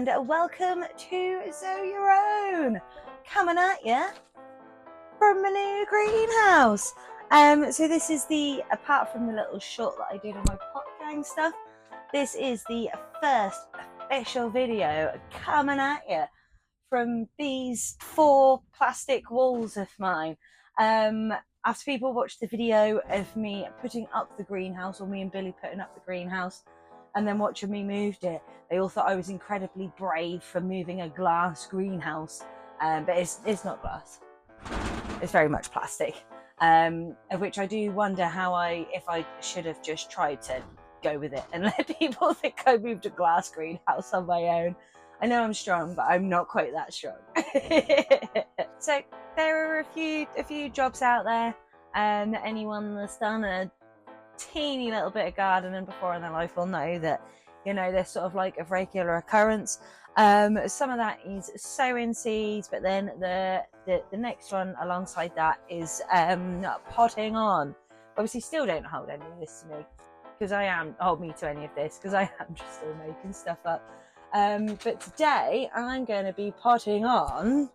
and welcome to Sow Your Own, coming at you from my new greenhouse. So this is the, apart from the little shot that I did on my pot gang stuff, this is the first official video coming at you from these 4 plastic walls of mine. After people watched the video of me putting up the greenhouse, or me and Billy putting up the greenhouse, and then watching me moved it, they all thought I was incredibly brave for moving a glass greenhouse, but it's not glass. It's very much plastic, of which I do wonder if I should have just tried to go with it and let people think I moved a glass greenhouse on my own. I know I'm strong, but I'm not quite that strong. So there are a few jobs out there, that anyone that's done a teeny little bit of gardening before in their life will know that, you know, they're sort of like of regular occurrence. Some of that is sowing seeds, but then the next one alongside that is potting on. Obviously still don't hold any of this to me, because hold me to any of this, because I am just still making stuff up. But today I'm going to be potting on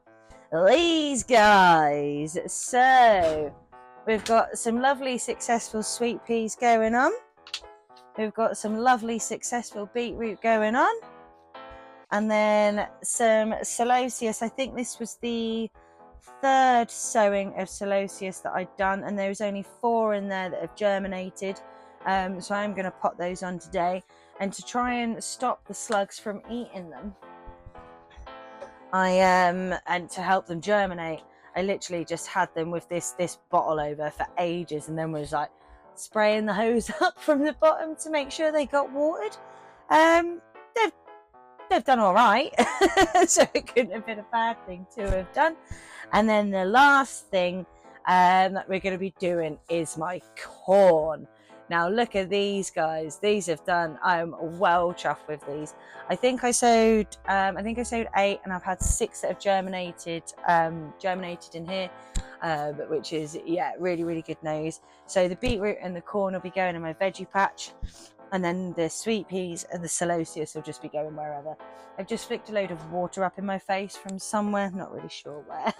these guys. So we've got some lovely successful sweet peas going on. We've got some lovely successful beetroot going on. And then some celoseus. I think this was the 3rd sowing of celoseus that I'd done, and there's only 4 in there that have germinated. So I'm going to pot those on today. And to try and stop the slugs from eating them, and to help them germinate, I literally just had them with this bottle over for ages, and then was like spraying the hose up from the bottom to make sure they got watered. They've done all right, so it couldn't have been a bad thing to have done. And then the last thing that we're going to be doing is my corn. Now look at these guys. These have done. I'm well chuffed with these. I think I sowed 8, and I've had 6 that have germinated in here, which is, yeah, really good news. So the beetroot and the corn will be going in my veggie patch, and then the sweet peas and the celoseus will just be going wherever. I've just flicked a load of water up in my face from somewhere, not really sure where.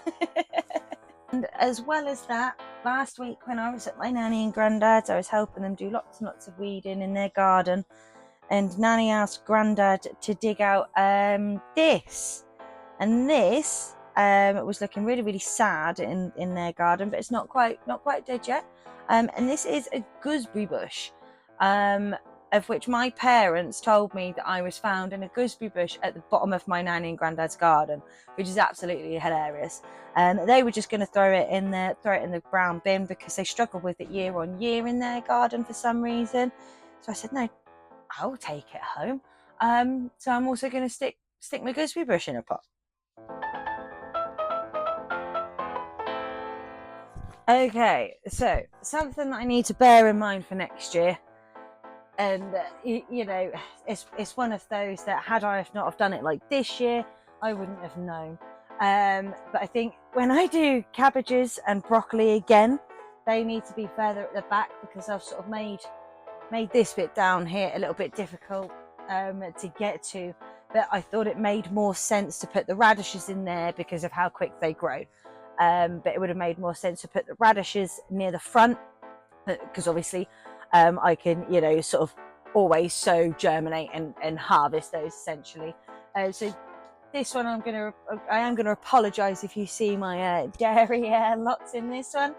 And as well as that, last week when I was at my nanny and granddad's, I was helping them do lots and lots of weeding in their garden, and Nanny asked Granddad to dig out this, and this was looking really sad in their garden, but it's not quite dead yet. And this is a gooseberry bush, of which my parents told me that I was found in a gooseberry bush at the bottom of my nanny and granddad's garden, which is absolutely hilarious. They were just going to throw it in the brown bin because they struggled with it year on year in their garden for some reason. So I said, no, I'll take it home. So I'm also going to stick my gooseberry bush in a pot. Okay, so something that I need to bear in mind for next year. And you know, it's one of those that, had I not have done it like this year, I wouldn't have known. But I think when I do cabbages and broccoli again, they need to be further at the back, because I've sort of made this bit down here a little bit difficult to get to. But I thought it made more sense to put the radishes in there because of how quick they grow. But it would have made more sense to put the radishes near the front, because obviously I can, you know, sort of always sow, germinate and harvest those essentially. So this one I am gonna apologise if you see my dairy lots in this one,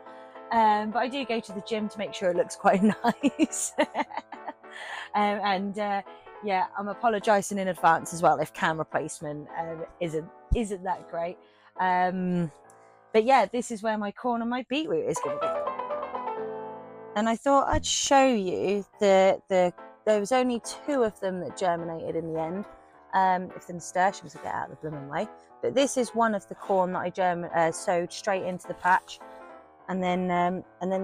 but I do go to the gym to make sure it looks quite nice. Yeah, I'm apologising in advance as well if camera placement isn't that great. But yeah, this is where my corn and my beetroot is going to be. And I thought I'd show you there was only 2 of them that germinated in the end. If the nasturtiums will get out of the blooming way. But this is one of the corn that I sowed straight into the patch, and then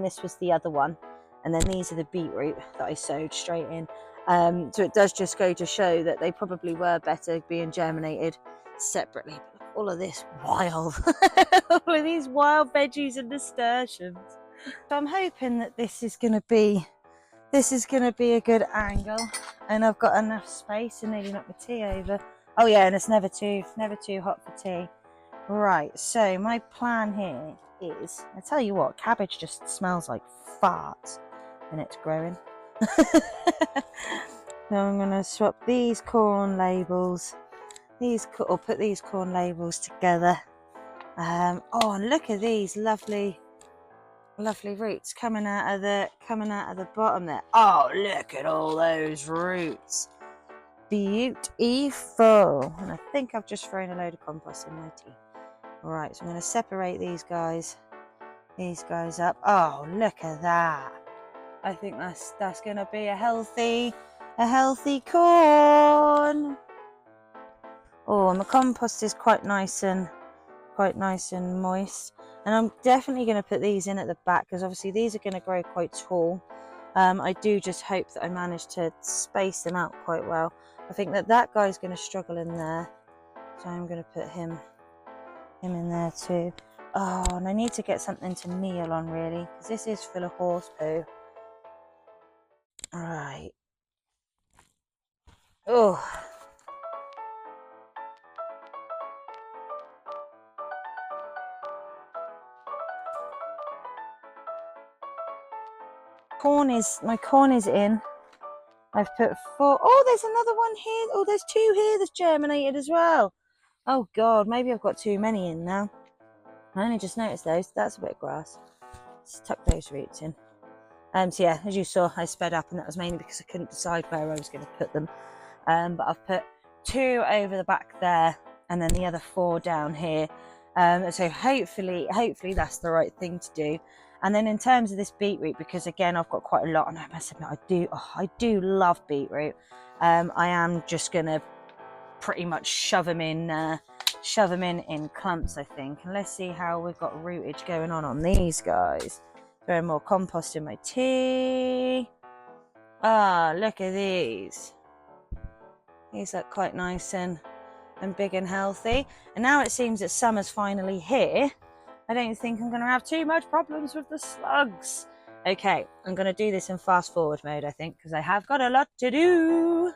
this was the other one, and then these are the beetroot that I sowed straight in. So it does just go to show that they probably were better being germinated separately. But look, all of this wild, all of these wild veggies and nasturtiums. So I'm hoping that this is going to be a good angle, and I've got enough space, and nearly knocked my tea over. Oh yeah, and it's never too hot for tea. Right, so my plan here is, I tell you what, cabbage just smells like fart when it's growing. So I'm going to swap these corn labels, or put these corn labels together. Oh, and look at these lovely roots coming out of the bottom there. Oh, look at all those roots. Beautiful. And I think I've just thrown a load of compost in my tea. Right, so I'm going to separate these guys up. Oh, look at that. I think that's going to be a healthy corn. Oh, and the compost is quite nice and moist. And I'm definitely going to put these in at the back because obviously these are going to grow quite tall. I do just hope that I manage to space them out quite well. I think that guy's going to struggle in there, so I'm going to put him in there too. Oh, and I need to get something to kneel on really, because this is full of horse poo. All right. Oh. My corn is in. I've put 4. Oh, there's another one here. Oh, there's 2 here that's germinated as well. Oh God, maybe I've got too many in now. I only just noticed those. That's a bit of grass. Let's tuck those roots in. So yeah, as you saw, I sped up, and that was mainly because I couldn't decide where I was going to put them. But I've put 2 over the back there, and then the other 4 down here. So hopefully that's the right thing to do. And then in terms of this beetroot, because again I've got quite a lot, and I must admit I do love beetroot. I am just gonna pretty much shove them in clumps, I think. And let's see how we've got rootage going on these guys. Throwing more compost in my tea. Ah, look at these. These look quite nice and big and healthy. And now it seems that summer's finally here. I don't think I'm going to have too much problems with the slugs. Okay, I'm going to do this in fast forward mode, I think, because I have got a lot to do.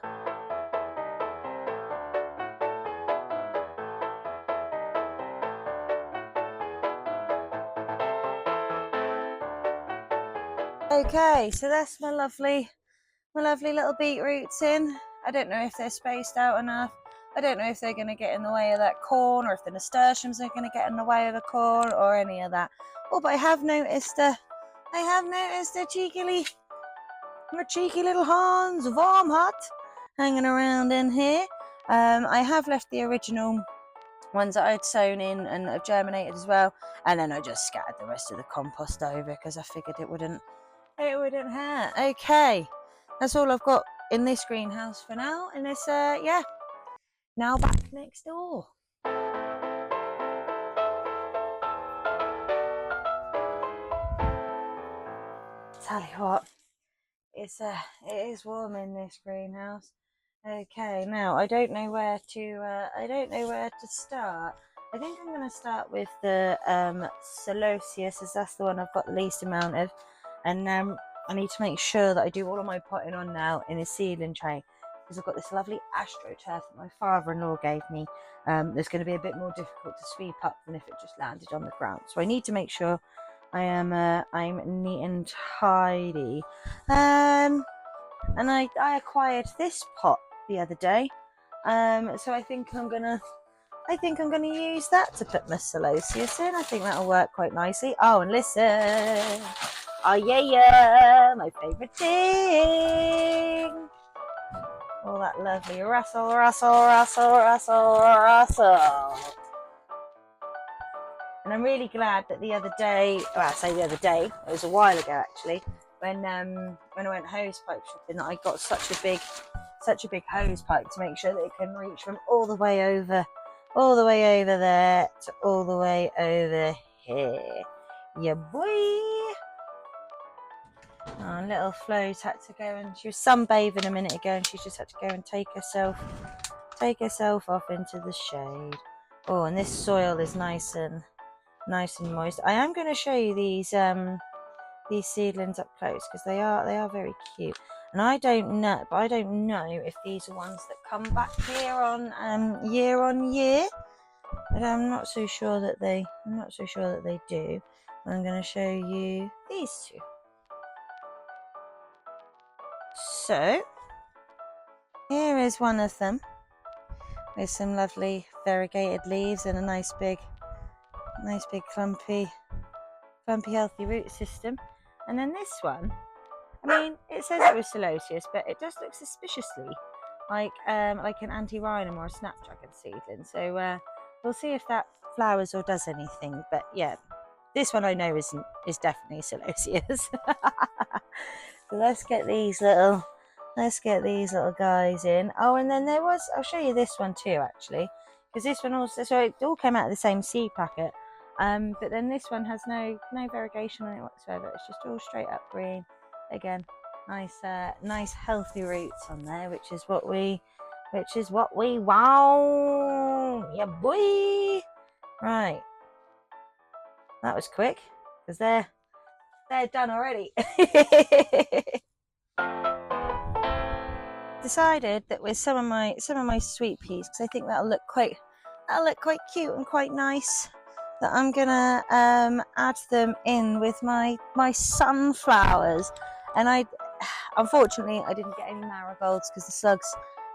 Okay, so that's my lovely little beetroots in. I don't know if they're spaced out enough. I don't know if they're going to get in the way of that corn, or if the nasturtiums are going to get in the way of the corn, or any of that. Oh, but I have noticed a cheeky little Hans Warmhut hanging around in here. I have left the original ones that I'd sown in and have germinated as well, and then I just scattered the rest of the compost over because I figured it wouldn't hurt. Okay, that's all I've got in this greenhouse for now, and it's yeah, now back next door. Tell you what, it is warm in this greenhouse. Okay, now I don't know where to start. I think I'm going to start with the celoseus, as that's the one I've got the least amount of, and I need to make sure that I do all of my potting on now in a seedling tray, because I've got this lovely astroturf that my father-in-law gave me. That's going to be a bit more difficult to sweep up than if it just landed on the ground. So I need to make sure I'm neat and tidy. And I acquired this pot the other day. So I think I'm gonna use that to put my celoseus in. I think that'll work quite nicely. Oh, and listen. Oh yeah, my favourite thing. All that lovely rustle. And I'm really glad that the other day, well, I say the other day, it was a while ago actually, when I went hose pipe shopping, that I got such a big hose pipe to make sure that it can reach from all the way over there to all the way over here. Yeah, boy. Oh, little Flo's had to go, and she was sunbathing a minute ago, and she just had to go and take herself off into the shade. Oh, and this soil is nice and moist. I am going to show you these seedlings up close, because they are very cute. And I don't know, but I don't know if these are ones that come back here on year on year. But I'm not so sure that they do. I'm going to show you these two. So here is one of them with some lovely variegated leaves and a nice big clumpy healthy root system. And then this one, I mean, it says it was celoseous, but it does look suspiciously like an anti-rhinum or a snapdragon seedling. So we'll see if that flowers or does anything. But yeah, this one I know is definitely celoseous. So let's get these little guys in. Oh, and then I'll show you this one too, actually, because this one also, so it all came out of the same seed packet. But then this one has no variegation on it whatsoever. It's just all straight up green. Again, nice healthy roots on there, which is what we want. Yeah, boy. Right. That was quick, because they're done already. Decided that with some of my sweet peas, because I think that'll look quite cute and quite nice, that I'm gonna add them in with my sunflowers. And unfortunately I didn't get any marigolds because the slugs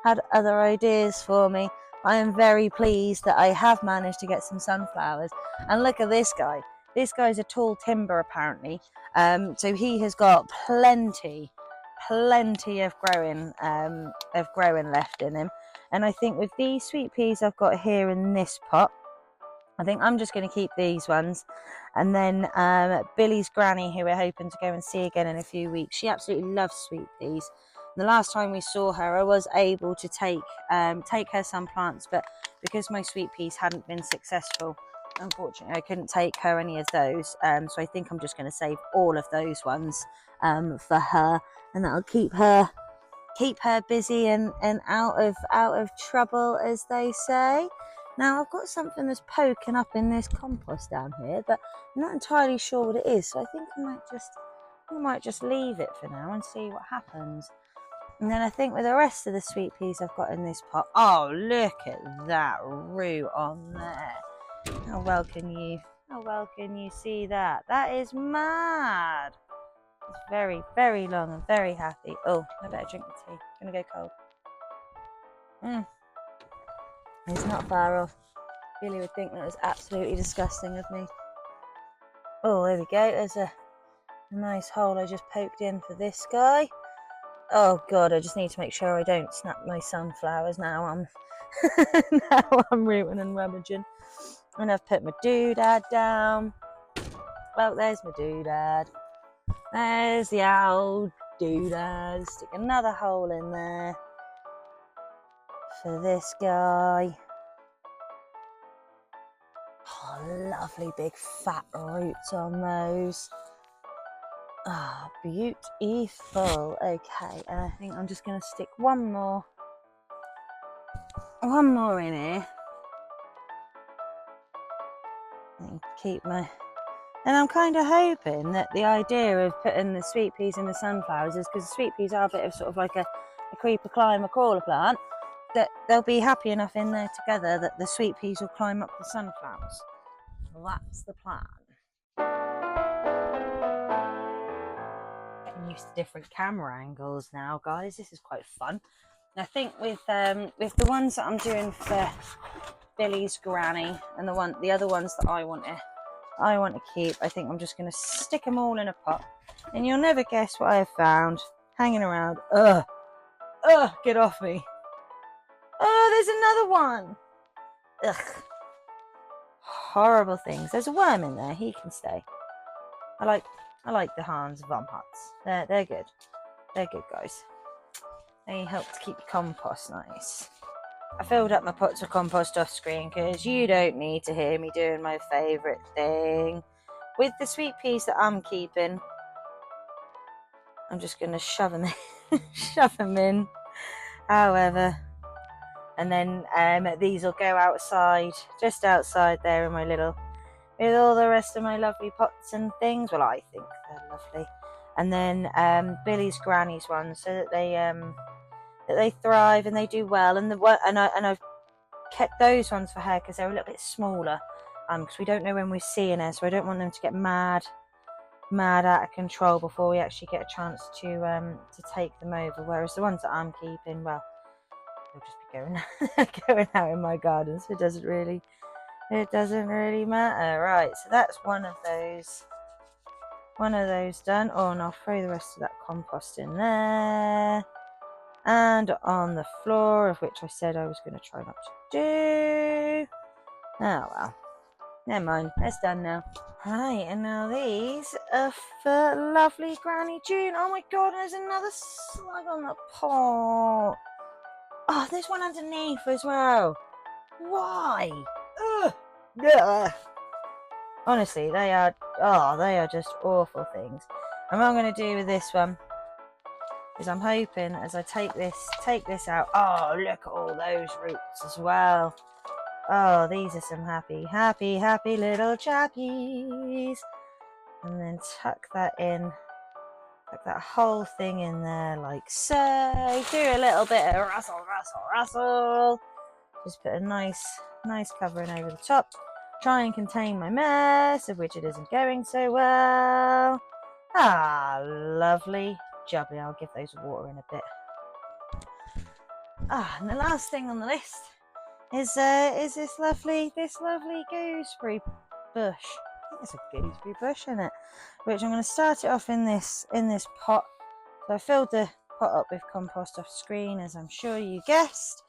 had other ideas for me. I am very pleased that I have managed to get some sunflowers. And look at this guy. This guy's a tall timber apparently, so he has got plenty of growing left in him. And I think with these sweet peas I've got here in this pot, I think I'm just going to keep these ones. And then Billy's granny, who we're hoping to go and see again in a few weeks, she absolutely loves sweet peas. The last time we saw her, I was able to take her some plants, but because my sweet peas hadn't been successful, unfortunately I couldn't take her any of those. So I think I'm just going to save all of those ones for her, and that'll keep her busy and out of trouble, as they say. Now I've got something that's poking up in this compost down here, but I'm not entirely sure what it is, so I think I might just leave it for now and see what happens. And then I think with the rest of the sweet peas I've got in this pot, oh, look at that root on there. How well can you see that? That is mad. It's very, very long and very happy. Oh, I better drink the tea. It's gonna go cold. It's not far off. Billy would think that was absolutely disgusting of me. Oh, there we go. There's a nice hole I just poked in for this guy. Oh God, I just need to make sure I don't snap my sunflowers now. I'm rooting and rummaging. And I've put my doodad down. Well, there's my doodad. There's the old doodad. Stick another hole in there for this guy. Oh, lovely big fat roots on those. Ah, oh, beautiful. Okay, and I think I'm just going to stick one more in here. And keep my... And I'm kind of hoping that the idea of putting the sweet peas in the sunflowers is because the sweet peas are a bit of sort of like a creeper, climber, crawler plant, that they'll be happy enough in there together that the sweet peas will climb up the sunflowers. Well, that's the plan. Getting used to different camera angles now, guys. This is quite fun. And I think with the ones that I'm doing for Billy's granny and the other ones that I want to keep, I think I'm just going to stick them all in a pot, and you'll never guess what I've found hanging around. Ugh, get off me. Oh, there's another one. Ugh, horrible things. There's a worm in there. He can stay. I like the Hans vom Huts. They're good. They're good, guys. They help to keep your compost nice. I filled up my pots of compost off screen because you don't need to hear me doing my favourite thing. With the sweet peas that I'm keeping, I'm just going to shove them in, however. And then these will go outside, just outside there in my little, with all the rest of my lovely pots and things. Well, I think they're lovely. and then Billy's granny's one, so that they thrive and they do well. And I've kept those ones for her because they're a little bit smaller, because we don't know when we're seeing her, so I don't want them to get mad out of control before we actually get a chance to take them over. Whereas the ones that I'm keeping, well, they'll just be going out in my garden, so it doesn't really matter. Right, so that's one of those done. Oh, and I'll throw the rest of that compost in there and on the floor, of which I said I was going to try not to do. Oh well, never mind, that's done now. Right, and now these are for lovely Granny June. Oh my god, there's another slug on the pot. Oh, there's one underneath as well. Why? Ugh. Ugh. Honestly, they are just awful things. And what I'm going to do with this one is I'm hoping as I take this out. Oh, look at all those roots as well. Oh, these are some happy little chappies. And then tuck that in. Tuck that whole thing in there like so. Do a little bit of rustle. Just put a nice covering over the top. Try and contain my mess, of which it isn't going so well. Ah, lovely jubbly. I'll give those water in a bit. Ah, and the last thing on the list is this lovely gooseberry bush. I think it's a gooseberry bush, isn't it? Which I'm going to start it off in this pot. So I filled the pot up with compost off screen, as I'm sure you guessed.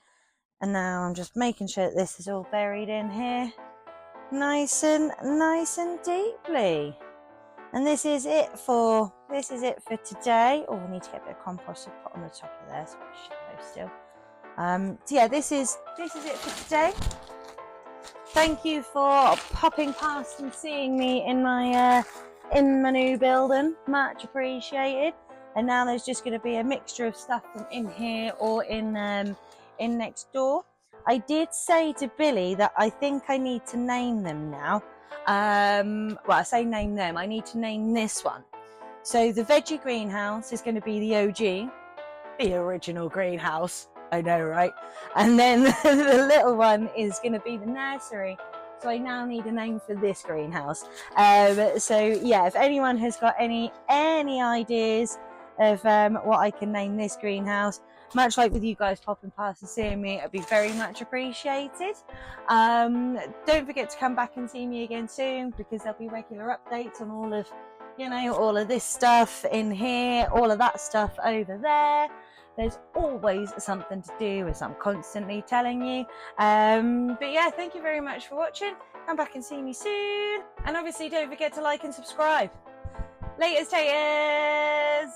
And now I'm just making sure that this is all buried in here, nice and deeply. And this is it for today. Oh, we need to get a bit of compost to put on the top of there, so it's shallow still. So yeah, this is it for today. Thank you for popping past and seeing me in my new building. Much appreciated. And now there's just going to be a mixture of stuff from in here or in next door. I did say to Billy that I think I need to name them now. Well, I say name them. I need to name this one. So the veggie greenhouse is going to be the OG, the original greenhouse. I know, right? And then the little one is going to be the nursery. So I now need a name for this greenhouse. So yeah, if anyone has got any ideas of what I can name this greenhouse, much like with you guys popping past and seeing me, it'd be very much appreciated. Don't forget to come back and see me again soon, because there'll be regular updates on all of this stuff in here, all of that stuff over there. There's always something to do, as I'm constantly telling you. But yeah, thank you very much for watching. Come back and see me soon. And obviously don't forget to like and subscribe. Laters, taters!